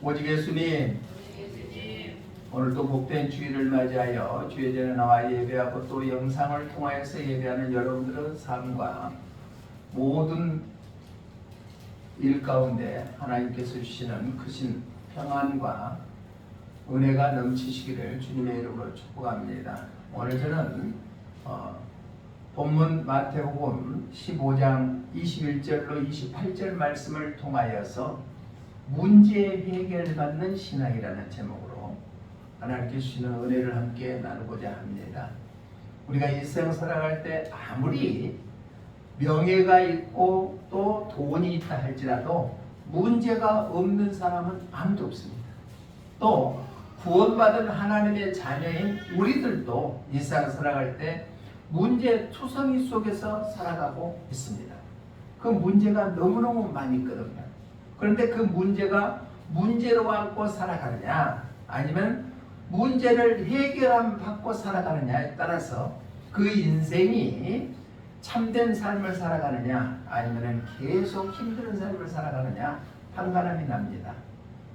오직 예수님, 오늘도 복된 주일을 맞이하여 주의 전에 나와 예배하고 또 영상을 통하여서 예배하는 여러분들의 삶과 모든 일 가운데 하나님께서 주시는 크신 평안과 은혜가 넘치시기를 주님의 이름으로 축복합니다. 오늘 저는 본문 마태복음 15장 21절로 28절 말씀을 통하여서 문제 해결받는 신앙이라는 제목으로 하나님께 주시는 은혜를 함께 나누고자 합니다. 우리가 일생 살아갈 때 아무리 명예가 있고 또 돈이 있다 할지라도 문제가 없는 사람은 아무도 없습니다. 또 구원받은 하나님의 자녀인 우리들도 일상 살아갈 때 문제투성이 속에서 살아가고 있습니다. 그 문제가 너무너무 많이 있거든요. 그런데 그 문제가 문제로 안고 살아가느냐 아니면 문제를 해결함 받고 살아가느냐에 따라서 그 인생이 참된 삶을 살아가느냐 아니면 계속 힘든 삶을 살아가느냐 판가름이 납니다.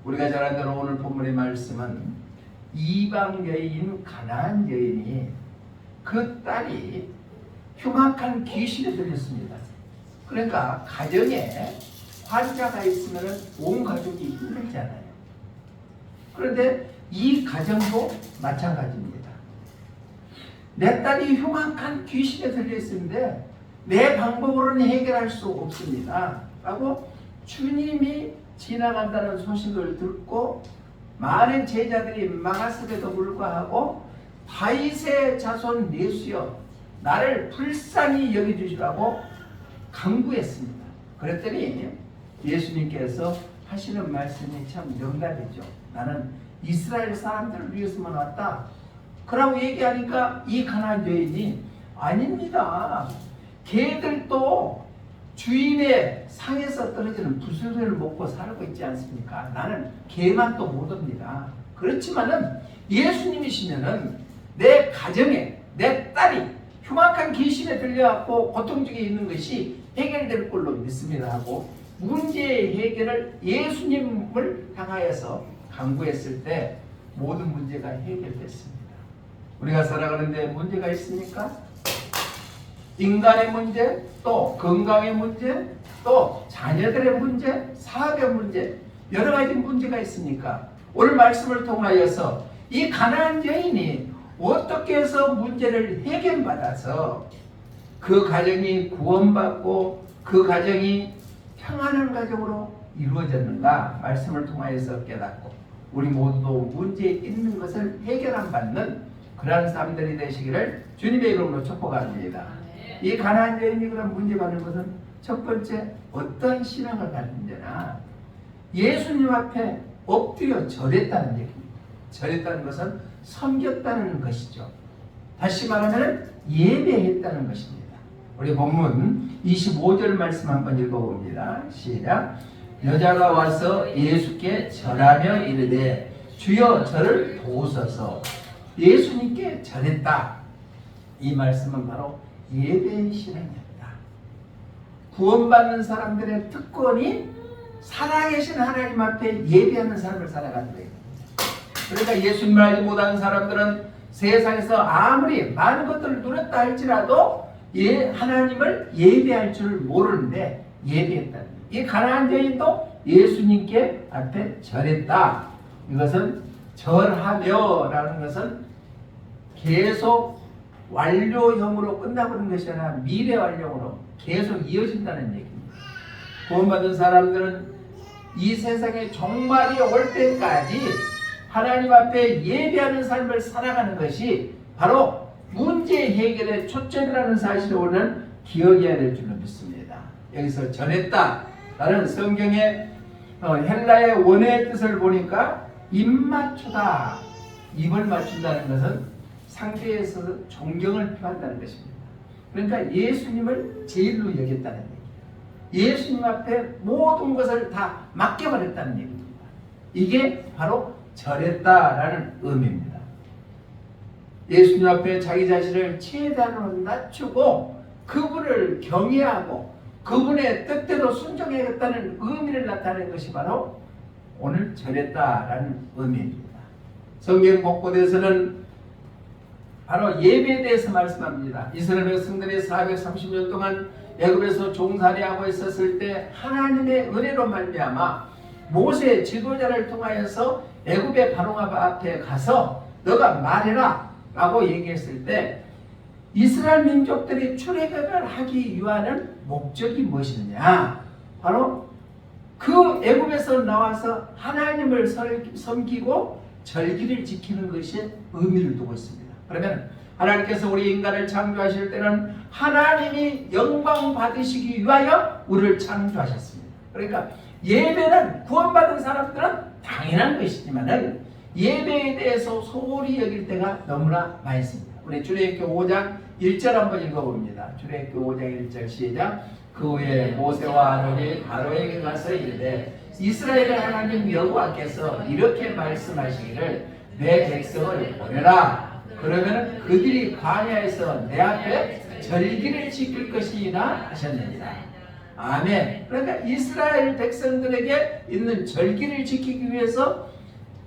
우리가 잘 아는 대로 오늘 본문의 말씀은 이방 여인 가나안 여인이 그 딸이 흉악한 귀신에 들렸습니다. 그러니까 가정에 환자가 있으면 온 가족이 힘들잖아요. 그런데 이 가정도 마찬가지입니다. 내 딸이 흉악한 귀신에 들려있는데 내 방법으로는 해결할 수 없습니다 라고 주님이 지나간다는 소식을 듣고 많은 제자들이 막았음에도 불구하고 다윗의 자손 예수여 나를 불쌍히 여겨주시라고 간구했습니다. 그랬더니 예수님께서 하시는 말씀이 참 명답이죠. 나는 이스라엘 사람들을 위해서만 왔다. 그러고 얘기하니까 이 가나안 여인이 아닙니다. 개들도 주인의 상에서 떨어지는 부스러기를 먹고 살고 있지 않습니까? 나는 개만 또 못 옵니다. 그렇지만은 예수님이시면은 내 가정에 내 딸이 흉악한 귀신에 들려갖고 고통 중에 있는 것이 해결될 걸로 믿습니다 하고 문제의 해결을 예수님을 향하여서 강구했을 때 모든 문제가 해결됐습니다. 우리가 살아가는데 문제가 있습니까? 인간의 문제, 또 건강의 문제, 또 자녀들의 문제, 사업의 문제, 여러 가지 문제가 있습니까? 오늘 말씀을 통하여서 이 가나안 여인이 어떻게 해서 문제를 해결받아서 그 가정이 구원받고 그 가정이 평안한 가정으로 이루어졌는가 말씀을 통하여서 깨닫고 우리 모두도 문제 있는 것을 해결함 받는 그러한 사람들이 되시기를 주님의 이름으로 축복합니다. 이 가나안 여인이 그런 문제 받는 것은 첫 번째 어떤 신앙을 가진지나 예수님 앞에 엎드려 절했다는 얘기입니다. 절했다는 것은 섬겼다는 것이죠. 다시 말하면 예배했다는 것입니다. 우리 본문 25절 말씀 한번 읽어봅니다. 시작. 여자가 와서 예수께 절하며 이르되 주여 저를 도우소서. 예수님께 절했다. 이 말씀은 바로 예배의 신앙이었다. 구원받는 사람들의 특권이 살아계신 하나님 앞에 예배하는 삶을 살아가는 거예요. 그러니까 예수님을 알지 못하는 사람들은 세상에서 아무리 많은 것들을 누렸다 할지라도 하나님을 예배할 줄 모르는데 예배했다는 거예요. 이 가나안 여인도 예수님께 앞에 절했다. 이것은 절하며 라는 것은 계속 완료형으로 끝나버리는 것이 아니라 미래 완료형으로 계속 이어진다는 얘기입니다. 구원받은 사람들은 이 세상에 종말이 올 때까지 하나님 앞에 예배하는 삶을 살아가는 것이 바로 문제 해결의 초점이라는 사실을 오늘 기억해야 될 줄로 믿습니다. 여기서 전했다 라는 성경의 헬라의 원어의 뜻을 보니까 입 맞추다. 입을 맞춘다는 것은 상대에서 존경을 표한다는 것입니다. 그러니까 예수님을 제일로 여겼다는 얘기예요. 예수님 앞에 모든 것을 다 맡겨버렸다는 얘기입니다. 이게 바로 절했다라는 의미입니다. 예수님 앞에 자기 자신을 최대한으로 낮추고 그분을 경외하고 그분의 뜻대로 순종해야겠다는 의미를 나타내는 것이 바로 오늘 절했다라는 의미입니다. 성경 곳곳에서는 바로 예배에 대해서 말씀합니다. 이스라엘 백성들이 430년 동안 애굽에서 종살이하고 있었을 때 하나님의 은혜로 말미암아 모세 지도자를 통하여서 애굽의 바로가 앞에 가서 너가 말해라 라고 얘기했을 때 이스라엘 민족들이 출애굽을 하기 위한 목적이 무엇이냐? 바로 그 애굽에서 나와서 하나님을 섬기고 절기를 지키는 것이 의미를 두고 있습니다. 그러면 하나님께서 우리 인간을 창조하실 때는 하나님이 영광 받으시기 위하여 우리를 창조하셨습니다. 그러니까 예배는 구원받은 사람들은 당연한 것이지만은 예배에 대해서 소홀히 여길 때가 너무나 많습니다. 우리 출애굽기 5장 1절 한번 읽어봅니다. 출애굽기 5장 1절 시작. 그 후에 모세와 아론이 바로에게 가서 이르되 이스라엘의 하나님 여호와께서 이렇게 말씀하시기를 내 백성을 보내라. 그러면 그들이 광야에서 내 앞에 절기를 지킬 것이라 하셨느니라. 아멘. 그러니까 이스라엘 백성들에게 있는 절기를 지키기 위해서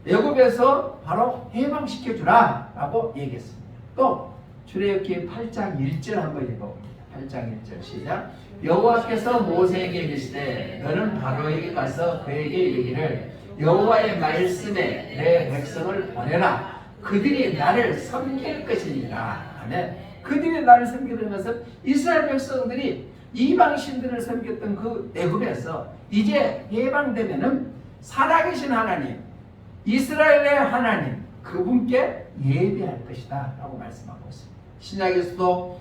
애굽에서 바로 해방시켜주라 라고 얘기했습니다. 또 출애굽기 8장 1절 한번 읽어봅니다. 8장 1절 시작. 여호와께서 모세에게 이르시되 너는 바로에게 가서 그에게 이르기를 여호와의 말씀에 내 백성을 보내라. 그들이 나를 섬길 것이니라. 아멘. 그들이 나를 섬기는 것은 이스라엘 백성들이 이방신들을 섬겼던 그 애굽에서 이제 해방되면은 살아계신 하나님, 이스라엘의 하나님, 그분께 예배할 것이다 라고 말씀하고 있습니다. 신약에서도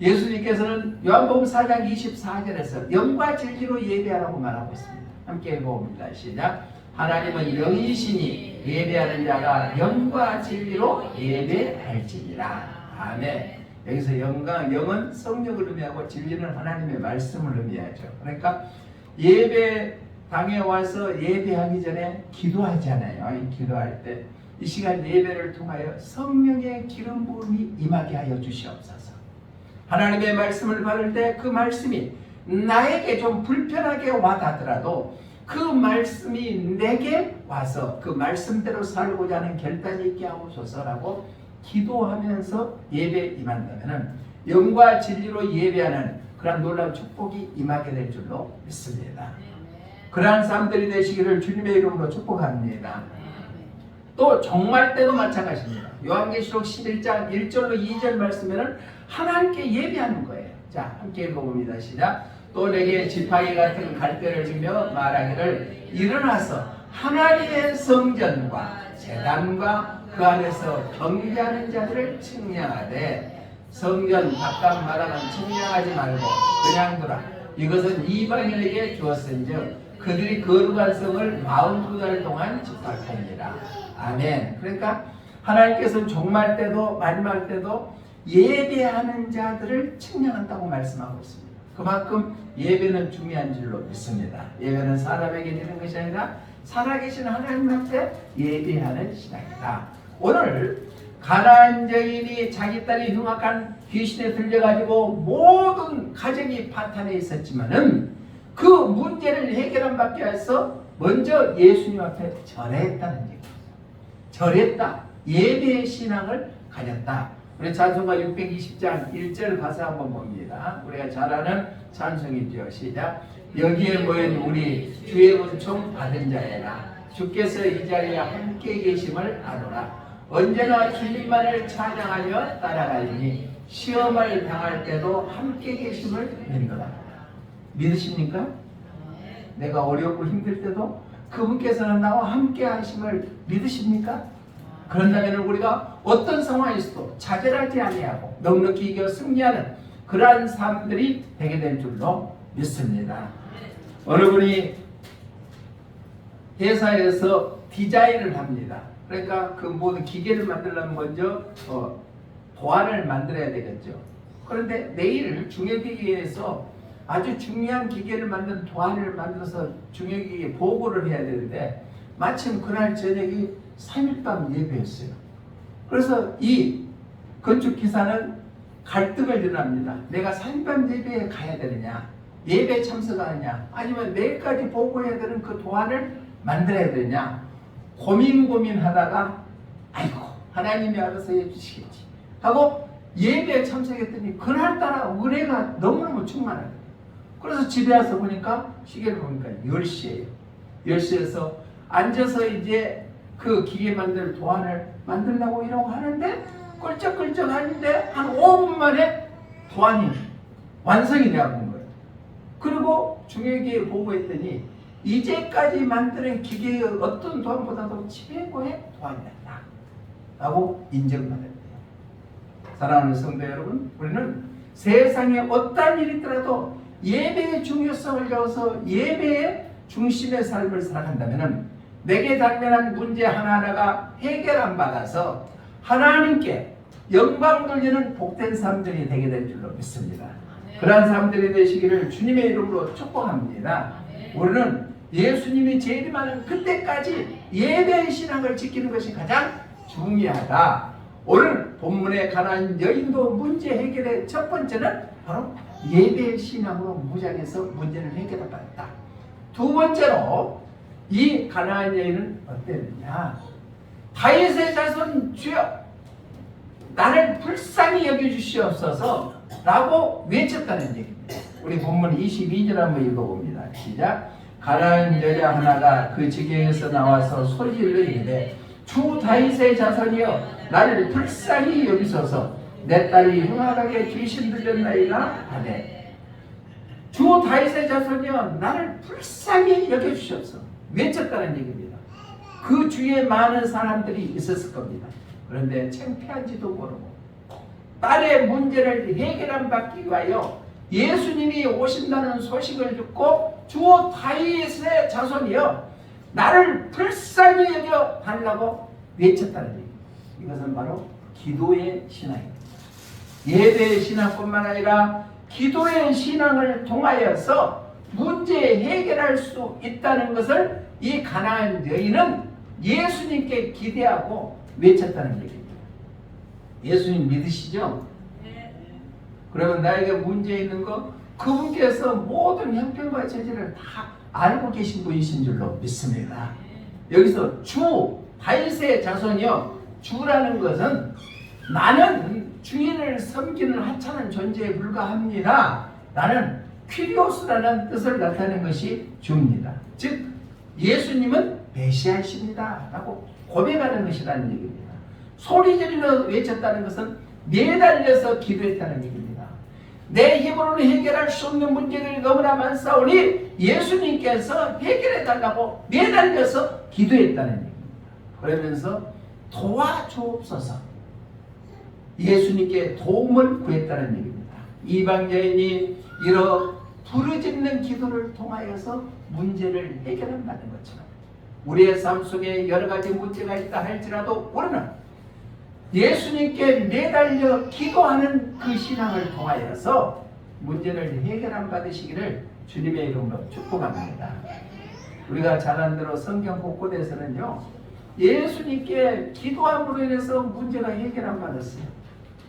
예수님께서는 요한복음 4장 24절에서 영과 진리로 예배하라고 말하고 있습니다. 함께 읽어봅니다. 시작. 하나님은 영이시니 예배하는 자가 영과 진리로 예배할지니라. 아멘. 여기서 영은 성령을 의미하고 진리는 하나님의 말씀을 의미하죠. 그러니까 예배당에 와서 예배하기 전에 기도하잖아요. 기도할 때 이 시간 예배를 통하여 성령의 기름 부음이 임하게 하여 주시옵소서. 하나님의 말씀을 받을 때 그 말씀이 나에게 좀 불편하게 와닿더라도 그 말씀이 내게 와서 그 말씀대로 살고자 하는 결단이 있게 하옵소서라고 기도하면서 예배에 임한다면 영과 진리로 예배하는 그러한 놀라운 축복이 임하게 될 줄로 믿습니다. 그러한 사람들이 되시기를 주님의 이름으로 축복합니다. 또 종말 때도 마찬가지입니다. 요한계시록 11장 1절로 2절 말씀에는 하나님께 예배하는 거예요. 자, 함께 읽어봅니다. 시작. 또 내게 지팡이 같은 갈대를 주며 말하기를 일어나서 하나님의 성전과 제단과 그 안에서 경배하는 자들을 측량하되 성전 바깥마다는 측량하지 말고 그냥 두라. 이것은 이방인에게 주었은즉 그들이 거룩한 성을 42달 동안 집합하니라. 아멘. 그러니까 하나님께서는 종말 때도 마지막 때도 예배하는 자들을 측량한다고 말씀하고 있습니다. 그만큼 예배는 중요한 줄로 믿습니다. 예배는 사람에게 드리는 것이 아니라 살아계신 하나님 앞에 예배하는 신앙이다. 오늘 가나안 여인이 자기 딸이 흉악한 귀신에 들려가지고 모든 가정이 파탄에 있었지만은 그 문제를 해결한 받기 위해서 먼저 예수님 앞에 절했다는 얘기입니다. 절했다. 예배의 신앙을 가졌다. 우리 찬송가 620장 1절 가사 한번 봅니다. 우리가 잘 아는 찬송이죠. 시작. 여기에 모인 우리 주의 은총 받은 자에라. 주께서 이 자리에 함께 계심을 아노라. 언제나 주님만을 찬양하며 따라가리니 시험을 당할 때도 함께 계심을 믿노라. 믿으십니까? 내가 어렵고 힘들 때도 그분께서는 나와 함께 하심을 믿으십니까? 그런다면 우리가 어떤 상황에서도 좌절하지 아니하고 넉넉히 이겨 승리하는 그러한 사람들이 되게 될 줄로 믿습니다. 어느 분이 회사에서 디자인을 합니다. 그러니까 그 모든 기계를 만들려면 먼저 보안을 만들어야 되겠죠. 그런데 내일 중요기계에서 아주 중요한 기계를 만든 도안을 만들어서 중요기계에 보고를 해야 되는데 마침 그날 저녁이 3일밤 예배였어요. 그래서 이 건축기사는 갈등을 일어납니다. 내가 3일밤 예배에 가야 되느냐, 예배 참석하느냐, 아니면 내일까지 보고해야 되는 그 도안을 만들어야 되냐 고민하다가 아이고 하나님이 알아서 해주시겠지 하고 예배에 참석했더니 그날따라 은혜가 너무너무 충만하거든요. 그래서 집에 와서 보니까 시계를 보니까 10시예요. 10시에서 앉아서 이제 그 기계 만들 도안을 만들려고 이러고 하는데 껄쩍껄쩍 하는데 한 5분 만에 도안이 완성이 되어본 거예요. 그리고 중요하게 보고했더니 이제까지 만드는 기계의 어떤 도안보다도 최고의 도안이었다 라고 인정받았대요. 사랑하는 성도 여러분, 우리는 세상에 어떠한 일이 있더라도 예배의 중요성을 배워서 예배의 중심의 삶을 살아간다면 내게 당면한 문제 하나하나가 해결 안 받아서 하나님께 영광 돌리는 복된 사람들이 되게 될 줄로 믿습니다. 그러한 사람들이 되시기를 주님의 이름으로 축복합니다. 우리는 예수님이 재림하는 그때까지 예배의 신앙을 지키는 것이 가장 중요하다. 오늘 본문에 관한 여인도 문제 해결의 첫 번째는 바로 예배의 신앙으로 무장해서 문제를 해결받았다. 두 번째로 이 가나안 여인은 어땠느냐? 다윗의 자손 주여 나를 불쌍히 여겨주시옵소서 라고 외쳤다는 얘기입니다. 우리 본문 22절 한번 읽어봅니다. 시작. 가나안 여자 하나가 그 지경에서 나와서 소리질러 이르되 주 다윗의 자손이여 나를 불쌍히 여기소서 내 딸이 흉악하게 귀신 들렸나이다 하되 주 다윗의 자손이여 나를 불쌍히 여겨주시옵소서 외쳤다는 얘기입니다. 그 주위에 많은 사람들이 있었을 겁니다. 그런데 창피한지도 모르고 딸의 문제를 해결한 받기 위하여 예수님이 오신다는 소식을 듣고 주 다윗의 자손이여 나를 불쌍히 여겨 달라고 외쳤다는 얘기입니다. 이것은 바로 기도의 신앙입니다. 예배의 신앙뿐만 아니라 기도의 신앙을 통하여서 문제 해결할 수 있다는 것을 이 가나안 여인은 예수님께 기대하고 외쳤다는 얘기입니다. 예수님 믿으시죠? 그러면 나에게 문제 있는 거 그분께서 모든 형편과 체질을 다 알고 계신 분이신 줄로 믿습니다. 여기서 주 다윗의 자손이요, 주라는 것은 나는 주인을 섬기는 하찮은 존재에 불과합니다. 나는 퀴리오스라는 뜻을 나타내는 것이 주입니다. 즉 예수님은 메시아이십니다 라고 고백하는 것이라는 얘기입니다. 소리질러 외쳤다는 것은 매달려서 기도했다는 얘기입니다. 내 힘으로는 해결할 수 없는 문제들이 너무나 많사오니 예수님께서 해결해 달라고 매달려서 기도했다는 얘기입니다. 그러면서 도와주옵소서 예수님께 도움을 구했다는 얘기입니다. 이방 여인이 이런 부르짖는 기도를 통하여서 문제를 해결한다는 것처럼 우리의 삶 속에 여러 가지 문제가 있다 할지라도 우리는 예수님께 매달려 기도하는 그 신앙을 통하여서 문제를 해결한 받으시기를 주님의 이름으로 축복합니다. 우리가 잘 안 들어 성경 곳곳에서는요 예수님께 기도함으로 인해서 문제가 해결한 받았어요.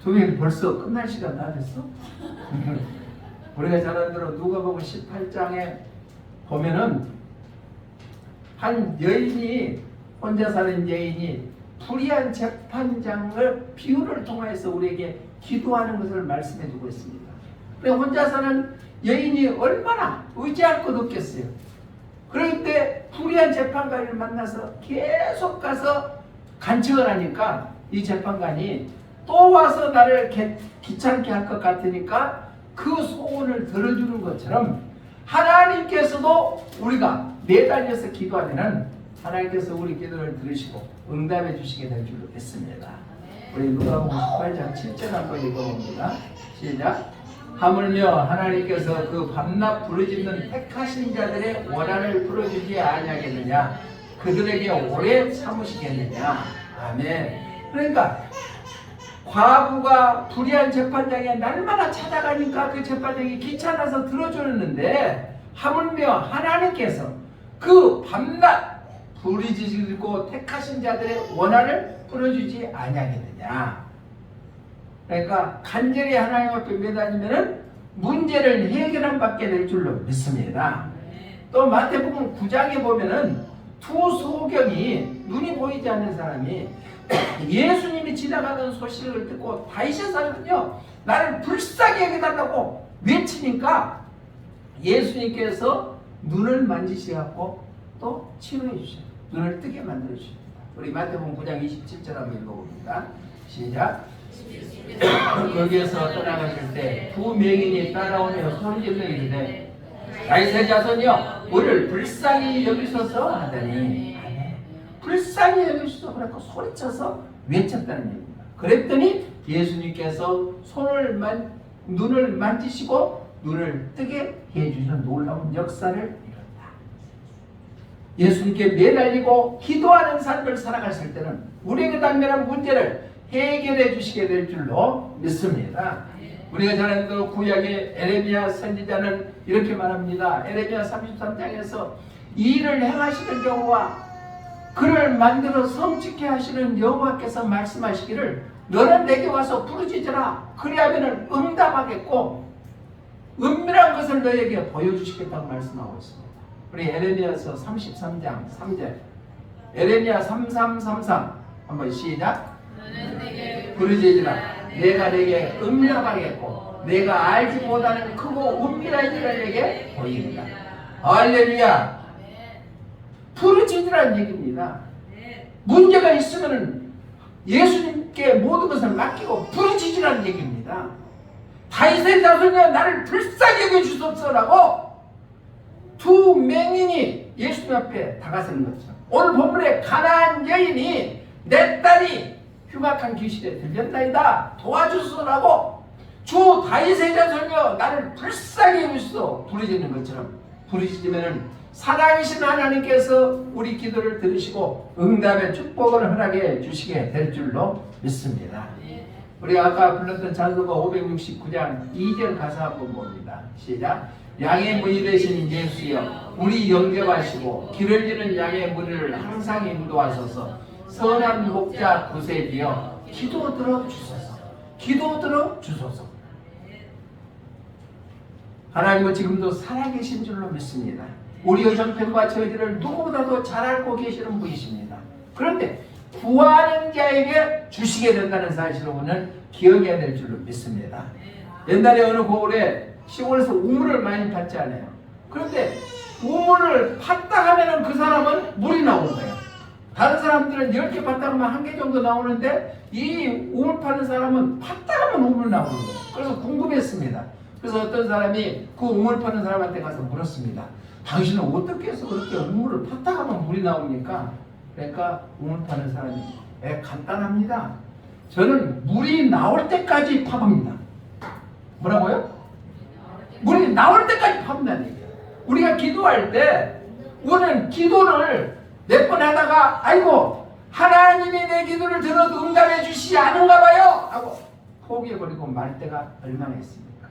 도민이 벌써 끝날 시간 다 됐어? 우리가 잘 안 들어 누가복음 18장에 보면은 한 여인이 혼자 사는 여인이 불의한 재판장을 비유를 통해서 우리에게 기도하는 것을 말씀해 주고 있습니다. 혼자 사는 여인이 얼마나 의지할 것 없겠어요. 그럴 때 불의한 재판관을 만나서 계속 가서 간청을 하니까 이 재판관이 또 와서 나를 귀찮게 할 것 같으니까 그 소원을 들어주는 것처럼 하나님께서도 우리가 매달려서 기도하면 하나님께서 우리 기도를 들으시고 응답해 주시게 될 줄로 믿습니다. 우리 누가복음 18장 7절 한번 읽어봅니다. 시작. 하물며 하나님께서 그 밤낮 부르짖는 택하신 자들의 원한을 풀어주지 아니하겠느냐, 그들에게 오래 참으시겠느냐. 아멘. 그러니까 과부가 불의한 재판장에 날마다 찾아가니까 그 재판장이 귀찮아서 들어주는데 하물며 하나님께서 그 밤낮 부르짖고 택하신 자들의 원한을 풀어주지 아니하겠느냐. 그러니까 간절히 하나님 앞에 매달리면 문제를 해결한 받게 될 줄로 믿습니다. 또 마태복음 9장에 보면은 두 소경이 눈이 보이지 않는 사람이 예수님이 지나가는 소식을 듣고 다윗의 사람은요 나를 불쌍히 여겨달라고 외치니까 예수님께서 눈을 만지셔갖고 또 치료해 주셔요. 눈을 뜨게 만들어 주십니다. 우리 마태복음 9장 27절 한번 읽어봅니다. 시작. 거기에서 떠나가실 때 두 맹인이 따라오며 소리질러 이르되 다윗의 자손이여 우리를 불쌍히 여기소서 하더니 불쌍히 여기소서 그래서 소리쳐서 외쳤다는 얘기입니다. 그랬더니 예수님께서 눈을 만지시고 눈을 뜨게 해주시는 놀라운 역사를 이뤘다. 예수님께 매달리고 기도하는 삶을 살아갔을 때는 우리에게 당면한 문제를 해결해 주시게 될 줄로 믿습니다. 우리가 잘 아는 구약의 에레미야 선지자는 이렇게 말합니다. 에레미야 33장에서 이 일을 행하시는 여호와 그를 만들어 성취케 하시는 여호와께서 말씀하시기를 너는 내게 와서 부르짖으라 그리하면 응답하겠고 은밀한 것을 너에게 보여주시겠다고 말씀하고 있습니다. 우리 에레미야서 33장 3절 에레미야 3333 한번 시작. 부르짖으라 내가 내게 응답하겠고 내가 알지 못하는 크고 은밀한 일을 내게 보이리라. 할렐루야. 부르짖으라는 얘기입니다. 문제가 있으면 예수님께 모든 것을 맡기고 부르짖으라는 얘기입니다. 다윗의 자손이여 나를 불쌍히 여겨주소서라고 두 맹인이 예수님 앞에 다가서는 것처럼 오늘 본문에 가나안 여인이 내 딸이 흉악한 귀신에 들렸나이다 도와주소서라고 주 다윗의 자손이여 나를 불쌍히 여기소서 부르짖는 것처럼 부르짖으면 살아계신 하나님께서 우리 기도를 들으시고 응답의 축복을 허락해 주시게 될 줄로 믿습니다. 우리가 아까 불렀던 찬송가 569장 2절 가사 한번 봅니다. 시작. 양의 문이 되신 예수여 우리 영접하시고 길을 잃은 양의 문을 항상 인도하소서. 선한 목자 구세주여 기도 들어주소서. 기도 들어주소서. 하나님은 지금도 살아계신 줄로 믿습니다. 우리의 형편과 저희들을 누구보다도 잘 알고 계시는 분이십니다. 그런데 구하는 자에게 주시게 된다는 사실을 오늘 기억해야 될 줄로 믿습니다. 옛날에 어느 고을에 시골에서 우물을 많이 팠지 않아요. 그런데 우물을 팠다 하면 그 사람은 물이 나오는 거예요. 다른 사람들은 10개 팠다 하면 1개 정도 나오는데 이 우물 파는 사람은 팠다 하면 우물 나오는 거예요. 그래서 궁금했습니다. 그래서 어떤 사람이 그 우물 파는 사람한테 가서 물었습니다. 당신은 어떻게 해서 그렇게 우물을 팠다 하면 물이 나옵니까? 그러니까 우물 파는 사람이 간단합니다. 저는 물이 나올 때까지 파봅니다. 뭐라고요? 물이 나올 때까지 파본다는 얘기예요. 우리가 기도할 때 우리는 기도를 몇 번 하다가 아이고 하나님이 내 기도를 들어도 응답해 주시지 않은가 봐요 하고 포기해버리고 말 때가 얼마나 있습니까?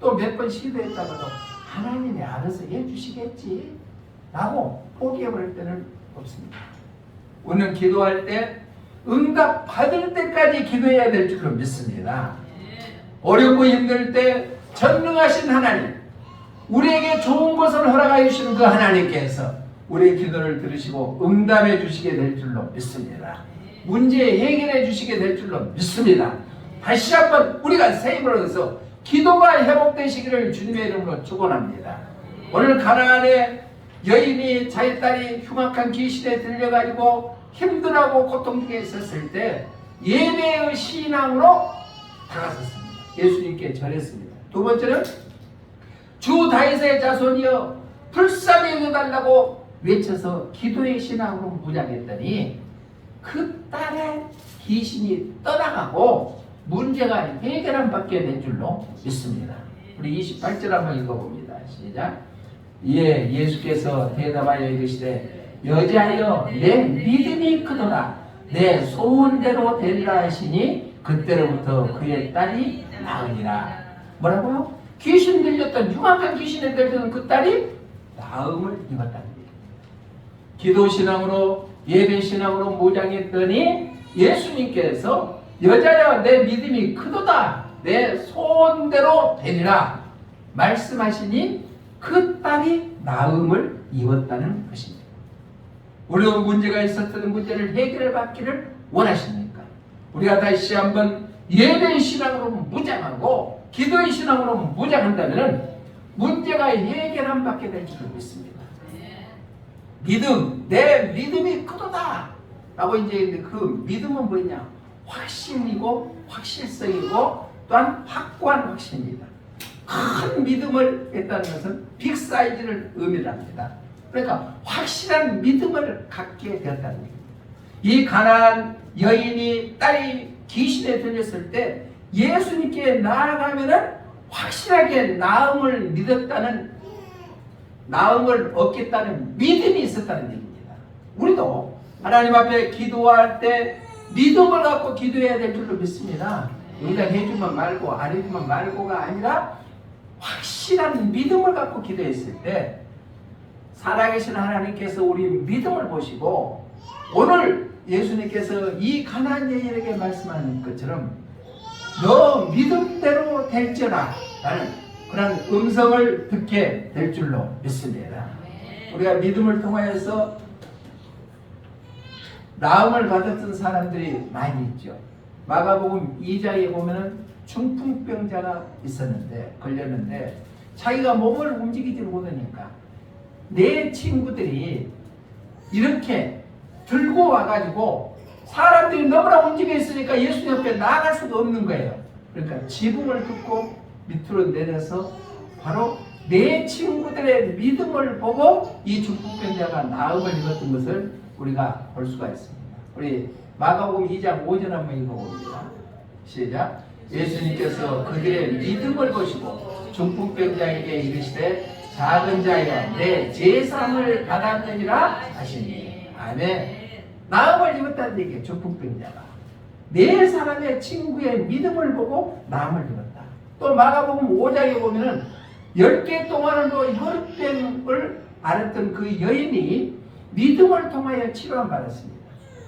또 몇 번 시도했다가도 하나님이 알아서 해주시겠지 라고 포기해버릴 때는 없습니다. 우리는 기도할 때 응답 받을 때까지 기도해야 될 줄로 믿습니다. 어렵고 힘들 때 전능하신 하나님, 우리에게 좋은 것을 허락하여 주시는 그 하나님께서 우리의 기도를 들으시고 응답해 주시게 될 줄로 믿습니다. 문제 해결해 주시게 될 줄로 믿습니다. 다시 한번 우리가 새 힘을 얻어서 기도가 회복되시기를 주님의 이름으로 축원합니다. 오늘 가나안의 여인이 자기 딸이 흉악한 귀신에 들려가지고 힘들어하고 고통 중에 있었을 때 예배의 신앙으로 다가섰습니다. 예수님께 절했습니다. 두 번째는 주 다윗의 자손이여 불쌍히 여겨달라고 외쳐서 기도의 신앙으로 무장했더니 그 딸의 귀신이 떠나가고 문제가 해결한 받게 된 줄로 믿습니다. 우리 28절 한번 읽어봅니다. 시작. 이에 예수께서 대답하여 이르시되 여자여 내 믿음이 크도다 내 소원대로 되리라 하시니 그때로부터 그의 딸이 나으니라. 뭐라고요? 귀신 들렸던 흉악한 귀신에 들렸던 그 딸이 나음을 입었다는 거예요. 기도신앙으로 예배신앙으로 무장했더니 예수님께서 여자여 내 믿음이 크도다 내 소원대로 되리라 말씀하시니 그 딸이 나음을 입었다는 것입니다. 우리도 문제가 있었던 문제를 해결해 받기를 원하십니까? 우리가 다시 한번 예배의 신앙으로 무장하고 기도의 신앙으로 무장한다면 문제가 해결 안 받게 될 줄을 믿습니다. 믿음, 내 믿음이 크도다 라고 이제 그 믿음은 뭐냐? 확신이고 확실성이고 또한 확고한 확신입니다. 큰 믿음을 했다는 것은 빅 사이즈를 의미합니다. 그러니까 확실한 믿음을 갖게 되었다는 얘기입니다. 이 가나안 여인이 딸이 귀신에 들렸을 때 예수님께 나아가면은 확실하게 나음을 믿었다는, 나음을 얻겠다는 믿음이 있었다는 얘기입니다. 우리도 하나님 앞에 기도할 때 믿음을 갖고 기도해야 될 줄로 믿습니다. 우리가 해주면 말고 안 해주면 말고가 아니라 확실한 믿음을 갖고 기도했을 때 살아계신 하나님께서 우리 믿음을 보시고 오늘 예수님께서 이 가나안 여인에게 말씀하는 것처럼 너 믿음대로 될지어라 라는 그런 음성을 듣게 될 줄로 믿습니다. 우리가 믿음을 통하여서 나음을 받았던 사람들이 많이 있죠. 마가복음 2장에 보면은 중풍병자가 걸렸는데 자기가 몸을 움직이지 못하니까 내 친구들이 이렇게 들고 와가지고 사람들이 너무나 움직여 있으니까 예수 옆에 나아갈 수도 없는 거예요. 그러니까 지붕을 뚫고 밑으로 내려서 바로 내 친구들의 믿음을 보고 이 중풍병자가 나음을 입었던 것을 우리가 볼 수가 있습니다. 우리 마가복음 2장 5절 한번 읽어봅니다. 시작. 예수님께서 그들의 믿음을 보시고 중풍병자에게 이르시되 작은 자여 내 제사함을 받았느니라 하시니. 아멘. 나음을 입었다는 얘기예요. 중풍병자가 네 사람의 친구의 믿음을 보고 나음을 입었다. 또 마가복음 5장에 보면은 10개 동안으로 혈병을 앓았던 그 여인이 믿음을 통하여 치료함 받았습니다.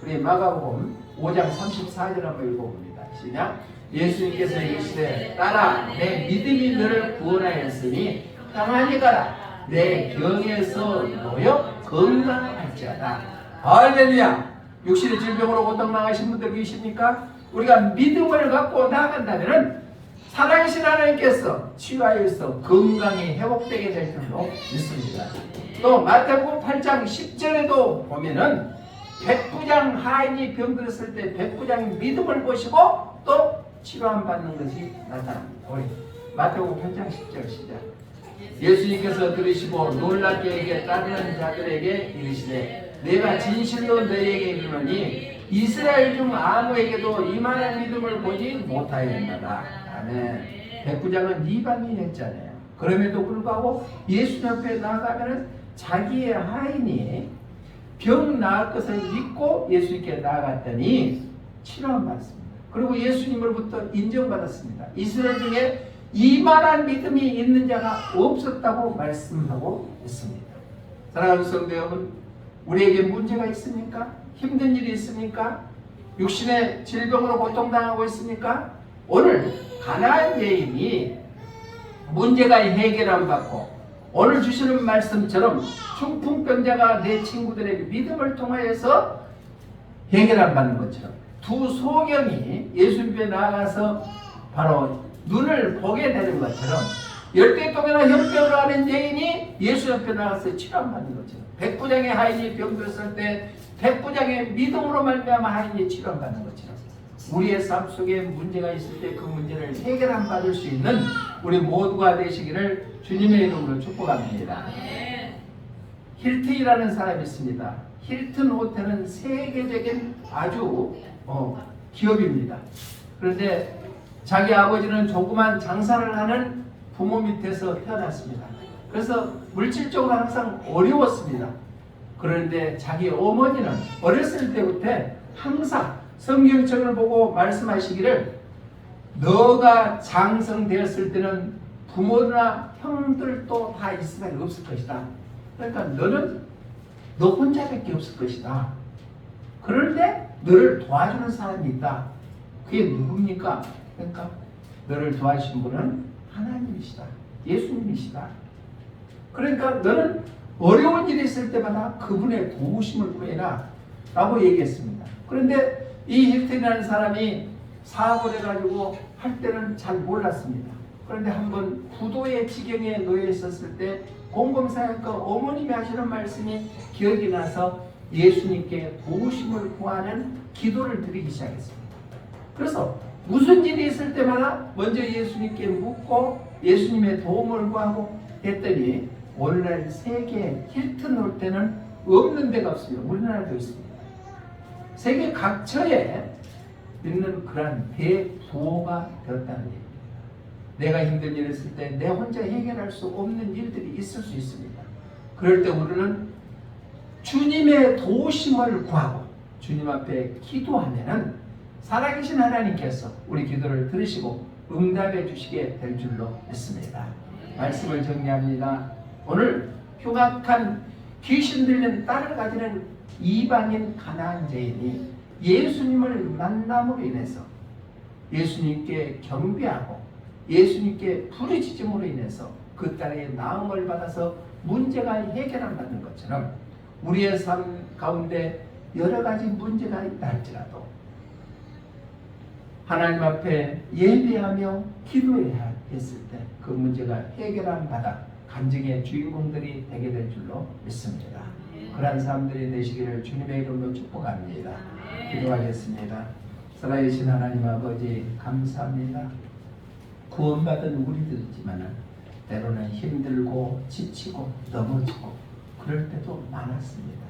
우리 마가복음 5장 34절 한번 읽어봅니다. 시작. 예수님께서 이르시되 딸아 내 믿음이 너를 구원하였으니 평안히 가라 내 병에서 놓여 건강할지어다. 할렐루야. 육신의 질병으로 고통당하신 분들 계십니까? 우리가 믿음을 갖고 나아간다면 살아계신 하나님께서 치유하여서 건강이 회복되게 될 줄로 믿습니다. 또 마태복음 8장 10절에도 보면은 백부장 하인이 병들었을 때 백부장 믿음을 보시고 또 치료함 받는 것이 나타납니다. 우리 마태복음 8장 10절 시작. 예수님께서 들으시고 놀랍게 여겨 따르는 자들에게 이르시되 내가 진실로 너희에게 이르노니 이스라엘 중 아무에게도 이만한 믿음을 보지 못하였나다. 아멘. 백부장은 이방인이었잖아요. 그럼에도 불구하고 예수 옆에 나아가면 자기의 하인이 병 나을 것을 믿고 예수님께 나아갔더니 치료함 받았습니다. 그리고 예수님으로부터 인정받았습니다. 이스라엘 중에 이만한 믿음이 있는 자가 없었다고 말씀하고 있습니다. 사랑하는 성도 여러분, 우리에게 문제가 있습니까? 힘든 일이 있습니까? 육신의 질병으로 고통당하고 있습니까? 오늘 가나안 여인이 문제가 해결 받고 오늘 주시는 말씀처럼 중풍병자가 내 친구들에게 믿음을 통하여서 해결 받는 것처럼 두 소경이 예수님께 나아가서 바로 눈을 보게 되는 것처럼 10개 동이나 혈병을 앓은 여인이 예수 옆에 나가서 치료받는 것처럼 백부장의 하인이 병들었을 때 백부장의 믿음으로 말미암아 하인이 치료받는 것처럼 우리의 삶 속에 문제가 있을 때 그 문제를 해결 받을 수 있는 우리 모두가 되시기를 주님의 이름으로 축복합니다. 힐튼이라는 사람이 있습니다. 힐튼 호텔은 세계적인 아주 기업입니다. 그런데 자기 아버지는 조그만 장사를 하는 부모 밑에서 태어났습니다. 그래서 물질적으로 항상 어려웠습니다. 그런데 자기 어머니는 어렸을 때부터 항상 성경책을 보고 말씀하시기를 너가 장성되었을 때는 부모나 형들도 다 이스라엘 없을 것이다. 그러니까 너는 너 혼자밖에 없을 것이다. 그런데 너를 도와주는 사람이 있다. 그게 누굽니까? 그러니까 너를 도와주신 분은 하나님이시다. 예수님이시다. 그러니까 너는 어려운 일이 있을 때마다 그분의 도우심을 구해라 라고 얘기했습니다. 그런데 이 힐튼이라는 사람이 사업을 해가지고 할 때는 잘 몰랐습니다. 그런데 한번 부도의 지경에 놓여 있었을 때 공검사역과 어머님이 하시는 말씀이 기억이 나서 예수님께 도우심을 구하는 기도를 드리기 시작했습니다. 그래서 무슨 일이 있을 때마다 먼저 예수님께 묻고 예수님의 도움을 구하고 했더니 오늘날 세계 힐튼 호텔은 없는 데가 없습니다. 우리나라도 있습니다. 세계 각처에 있는 그러한 대부호가 되었다는 얘기입니다. 내가 힘든 일을 했을 때 내 혼자 해결할 수 없는 일들이 있을 수 있습니다. 그럴 때 우리는 주님의 도우심을 구하고 주님 앞에 기도하면은 살아계신 하나님께서 우리 기도를 들으시고 응답해 주시게 될 줄로 믿습니다. 말씀을 정리합니다. 오늘 흉악한 귀신 들린 딸을 가지는 이방인 가나안 여인이 예수님을 만남으로 인해서 예수님께 경배하고 예수님께 부르짖음으로 인해서 그 딸의 나음을 받아서 문제가 해결받는 것처럼 우리의 삶 가운데 여러 가지 문제가 있다 할지라도 하나님 앞에 예배하며 기도해야 했을 때 그 문제가 해결함 받아 간증의 주인공들이 되게 될 줄로 믿습니다. 그러한 사람들이 되시기를 주님의 이름으로 축복합니다. 기도하겠습니다. 살아계신 하나님 아버지 감사합니다. 구원받은 우리들이지만 때로는 힘들고 지치고 넘어지고 그럴 때도 많았습니다.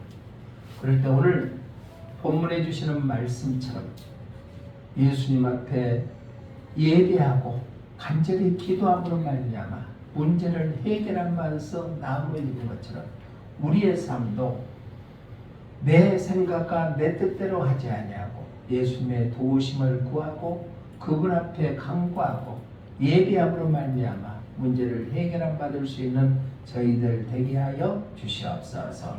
그럴 때 오늘 본문에 주시는 말씀처럼 예수님 앞에 예배하고 간절히 기도함으로 말미암아 문제를 해결하면서 나음을 입은 것처럼 우리의 삶도 내 생각과 내 뜻대로 하지 아니하고 예수님의 도우심을 구하고 그분 앞에 간구하고 예배함으로 말미암아 문제를 해결함 받을 수 있는 저희들 되게 하여 주시옵소서.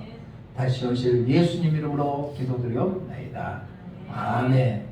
다시 오실 예수님 이름으로 기도드리옵나이다. 아멘.